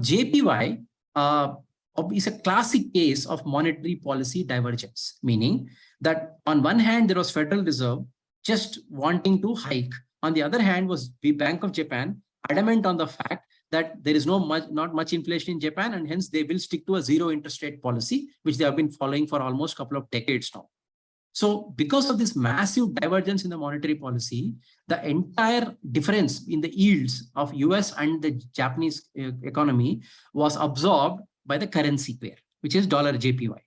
JPY is a classic case of monetary policy divergence, meaning that on one hand, there was Federal Reserve just wanting to hike. On the other hand, was the Bank of Japan adamant on the fact that there is not much inflation in Japan, and hence they will stick to a zero interest rate policy, which they have been following for almost a couple of decades now. So because of this massive divergence in the monetary policy, the entire difference in the yields of US and the Japanese economy was absorbed by the currency pair, which is $JPY,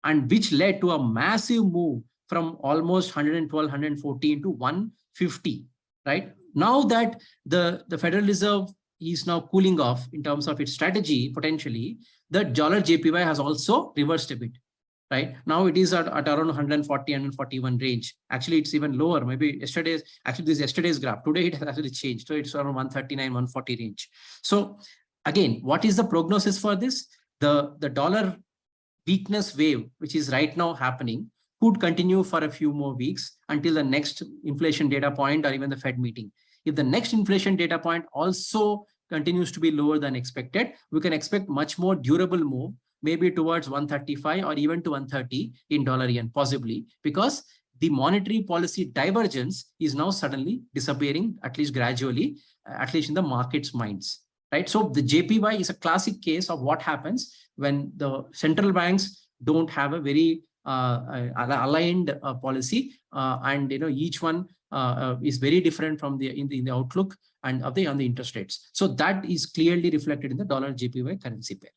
and which led to a massive move from almost 112, 114 to 150, right? Now that the Federal Reserve is now cooling off in terms of its strategy, potentially, the $JPY has also reversed a bit. Right now, it is at around 140, 141 range. Actually, it's even lower. Maybe yesterday's, actually, this is yesterday's graph. Today, it has actually changed. So it's around 139, 140 range. So again, what is the prognosis for this? The dollar weakness wave, which is right now happening, could continue for a few more weeks until the next inflation data point or even the Fed meeting. If the next inflation data point also continues to be lower than expected, we can expect much more durable move, maybe towards 135 or even to 130 in dollar-yen, possibly, because the monetary policy divergence is now suddenly disappearing, at least gradually, at least in the market's minds, right? So the JPY is a classic case of what happens when the central banks don't have a very aligned policy, and each one is very different from in the outlook and on the interest rates. So that is clearly reflected in the $JPY currency pair.